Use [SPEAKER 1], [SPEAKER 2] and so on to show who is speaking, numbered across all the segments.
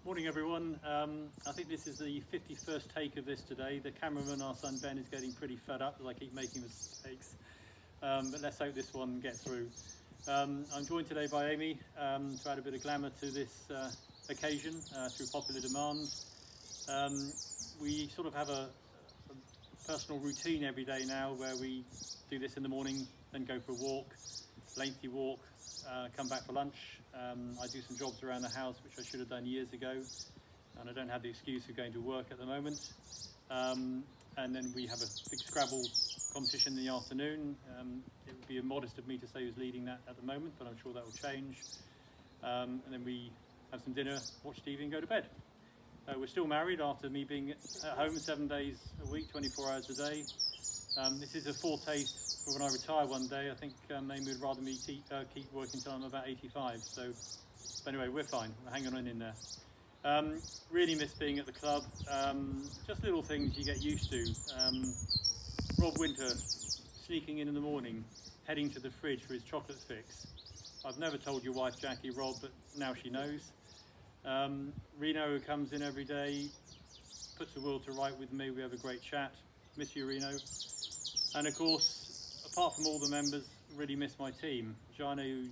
[SPEAKER 1] Morning everyone. I think this is the 51st take of this today. The cameraman, our son Ben, is getting pretty fed up as I keep making mistakes. But let's hope this one gets through. I'm joined today by Amy to add a bit of glamour to this occasion through popular demand. We sort of have a personal routine every day now where we do this in the morning, then go for a walk, lengthy walk, come back for lunch. I do some jobs around the house which I should have done years ago, and I don't have the excuse of going to work at the moment. And then we have a big Scrabble competition in the afternoon. It would be immodest of me to say who's leading that at the moment, but I'm sure that will change. And then we have some dinner, watch TV and go to bed. We're still married after me being at home 7 days a week, 24 hours a day. This is a foretaste for when I retire one day. I think Amy would rather me keep working till I'm about 85. So but anyway, we're fine. We're hanging on in there. Really miss being at the club. Just little things you get used to. Rob Winter sneaking in the morning, heading to the fridge for his chocolate fix. I've never told your wife Jackie, Rob, but now she knows. Reno, who comes in every day, puts the world to right with me. We have a great chat. Miss you, Reno. And of course, apart from all the members, really miss my team. Jana, who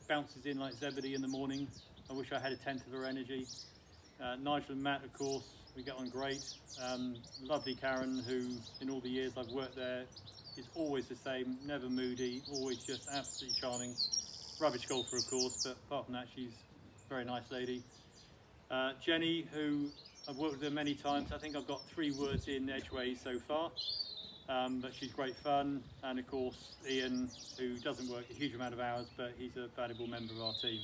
[SPEAKER 1] bounces in like Zebedee in the morning. I wish I had a tenth of her energy. Nigel and Matt, of course, we get on great. Lovely Karen, who in all the years I've worked there is always the same, never moody, always just absolutely charming. Rubbish golfer, of course, but apart from that, she's a very nice lady. Jenny, who I've worked with her many times. I think I've got 3 words in edgeways so far. But she's great fun, and of course Ian, who doesn't work a huge amount of hours, but he's a valuable member of our team.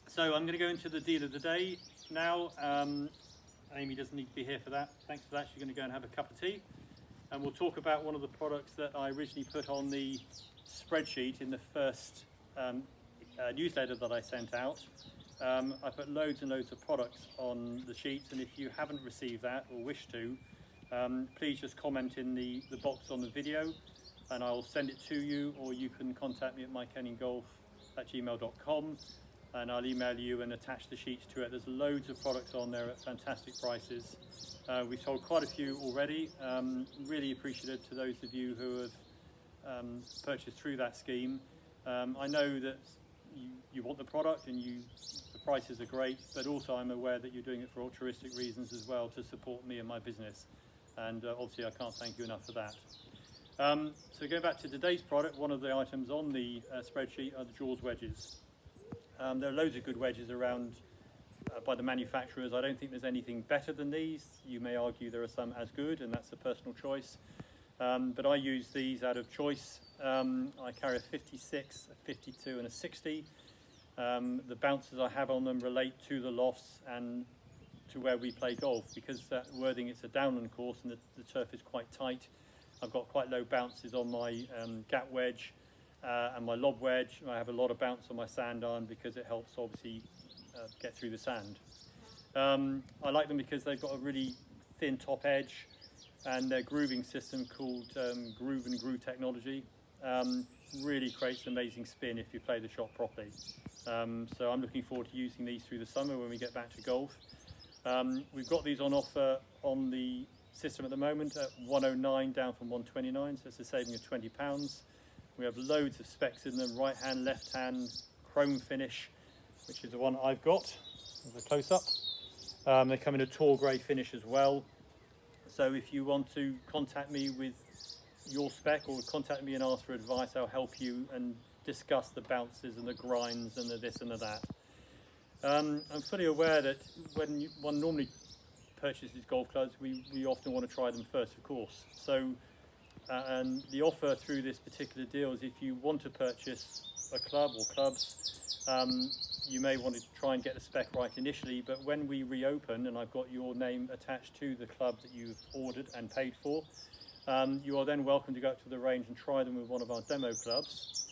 [SPEAKER 1] So I'm going to go into the deal of the day now. Amy doesn't need to be here for that. Thanks for that. She's going to go and have a cup of tea, and we'll talk about one of the products that I originally put on the spreadsheet in the first newsletter that I sent out. I put loads and loads of products on the sheets, and if you haven't received that or wish to, please just comment in the box on the video and I'll send it to you, or you can contact me at mikehenningolf@gmail.com and I'll email you and attach the sheets to it. There's loads of products on there at fantastic prices. We've sold quite a few already. Really appreciative to those of you who have purchased through that scheme. I know that you want the product and the prices are great, but also I'm aware that you're doing it for altruistic reasons as well, to support me and my business. And obviously I can't thank you enough for that. So going back to today's product, one of the items on the spreadsheet are the Jaws Wedges. There are loads of good wedges around by the manufacturers. I don't think there's anything better than these. You may argue there are some as good, and that's a personal choice. But I use these out of choice. I carry a 56, a 52 and a 60. The bounces I have on them relate to the lofts and to where we play golf, because at Worthing it's a downland course and the turf is quite tight. I've got quite low bounces on my gap wedge and my lob wedge. I have a lot of bounce on my sand iron because it helps obviously get through the sand. I like them because they've got a really thin top edge, and their grooving system called Groove and Groove technology really creates amazing spin if you play the shot properly. So I'm looking forward to using these through the summer when we get back to golf. We've got these on offer on the system at the moment at 109 down from 129, so it's a saving of £20. We have loads of specs in them: right hand, left hand, chrome finish, which is the one I've got. There's a close up. They come in a tall grey finish as well. So if you want to contact me with your spec or contact me and ask for advice, I'll help you and discuss the bounces and the grinds and the this and the that. I'm fully aware that when one normally purchases golf clubs, we often want to try them first, of course. So and the offer through this particular deal is if you want to purchase a club or clubs, you may want to try and get the spec right initially, but when we reopen and I've got your name attached to the club that you've ordered and paid for, you are then welcome to go up to the range and try them with one of our demo clubs.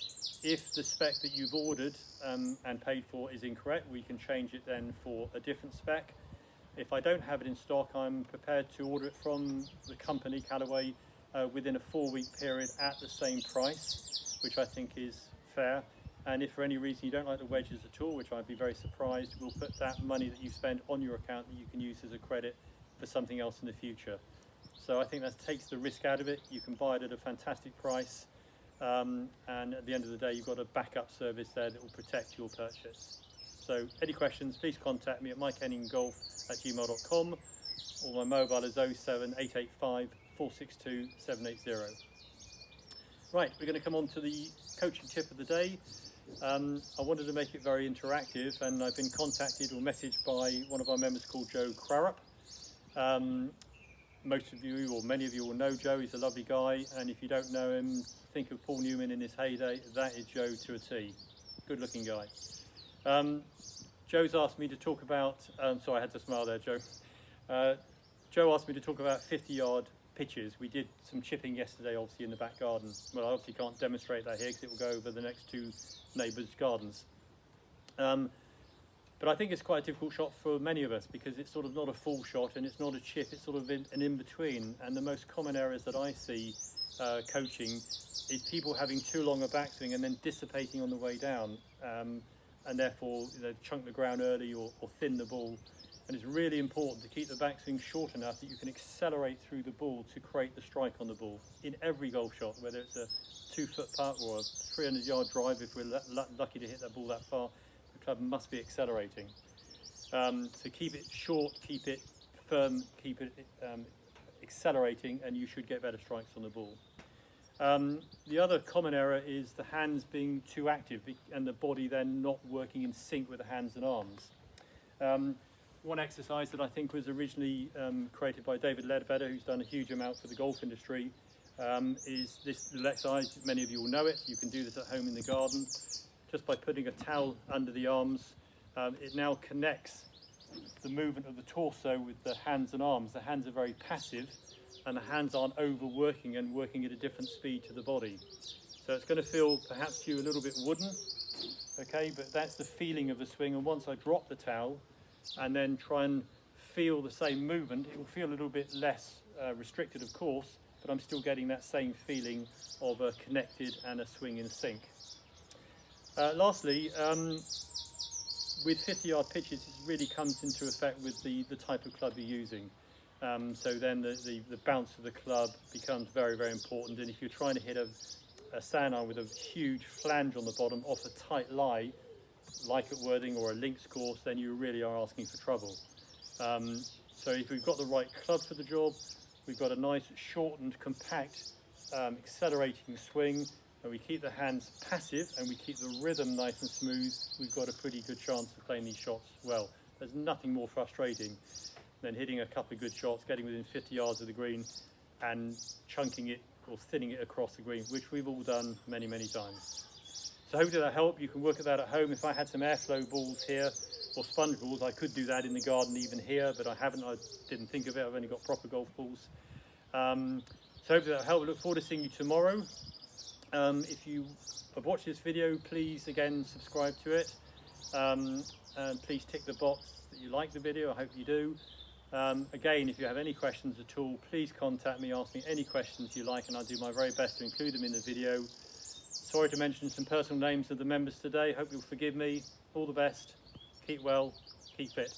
[SPEAKER 1] If the spec that you've ordered and paid for is incorrect, we can change it then for a different spec. If I don't have it in stock, I'm prepared to order it from the company, Callaway, within a 4-week period at the same price, which I think is fair. And if for any reason you don't like the wedges at all, which I'd be very surprised, we'll put that money that you spend on your account that you can use as a credit for something else in the future. So I think that takes the risk out of it. You can buy it at a fantastic price, and at the end of the day you've got a backup service there that will protect your purchase. So any questions, please contact me at mikehenningolf@gmail.com, or my mobile is 07885 462 780. Right, we're going to come on to the coaching tip of the day. I wanted to make it very interactive, and I've been contacted or messaged by one of our members called Joe Crarup. Most of you, or many of you, will know Joe. He's a lovely guy, and if you don't know him, think of Paul Newman in his heyday. That is Joe to a T. Good looking guy. Joe's asked me to talk about, sorry, I had to smile there, Joe. Joe asked me to talk about 50-yard pitches. We did some chipping yesterday, obviously, in the back garden. Well, I obviously can't demonstrate that here because it will go over the next two neighbours' gardens. But I think it's quite a difficult shot for many of us because it's sort of not a full shot and it's not a chip, it's sort of an in-between. And the most common errors that I see coaching is people having too long a backswing and then dissipating on the way down, and therefore chunk the ground early or thin the ball. And it's really important to keep the backswing short enough that you can accelerate through the ball to create the strike on the ball in every golf shot, whether it's a 2-foot putt or a 300-yard drive. If we're lucky to hit that ball that far, the club must be accelerating. So keep it short, keep it firm, keep it accelerating, and you should get better strikes on the ball. The other common error is the hands being too active and the body then not working in sync with the hands and arms. One exercise that I think was originally created by David Ledbetter, who's done a huge amount for the golf industry, is this little exercise. Many of you will know it. You can do this at home in the garden. Just by putting a towel under the arms, it now connects the movement of the torso with the hands and arms. The hands are very passive, and the hands aren't overworking and working at a different speed to the body. So it's going to feel perhaps to you a little bit wooden, okay, but that's the feeling of the swing. And once I drop the towel and then try and feel the same movement, it will feel a little bit less restricted, of course, but I'm still getting that same feeling of a connected and a swing in sync. Lastly, with 50-yard pitches, it really comes into effect with the type of club you're using. So then the bounce of the club becomes very, very important. And if you're trying to hit a sand iron with a huge flange on the bottom off a tight lie, like at Worthing or a links course, then you really are asking for trouble. So if we've got the right club for the job, we've got a nice, shortened, compact, accelerating swing, and we keep the hands passive and we keep the rhythm nice and smooth, we've got a pretty good chance of playing these shots well. There's nothing more frustrating than hitting a couple of good shots, getting within 50 yards of the green and chunking it or thinning it across the green, which we've all done many, many times. So hopefully that'll help. You can work at that at home. If I had some airflow balls here or sponge balls, I could do that in the garden even here, but I haven't. I didn't think of it. I've only got proper golf balls. So hopefully that'll help. I look forward to seeing you tomorrow. If you have watched this video, please again subscribe to it, and please tick the box that you like the video. I hope you do. Again, if you have any questions at all, please contact me, ask me any questions you like, and I'll do my very best to include them in the video. Sorry to mention some personal names of the members today. Hope you'll forgive me. All the best. Keep well. Keep fit.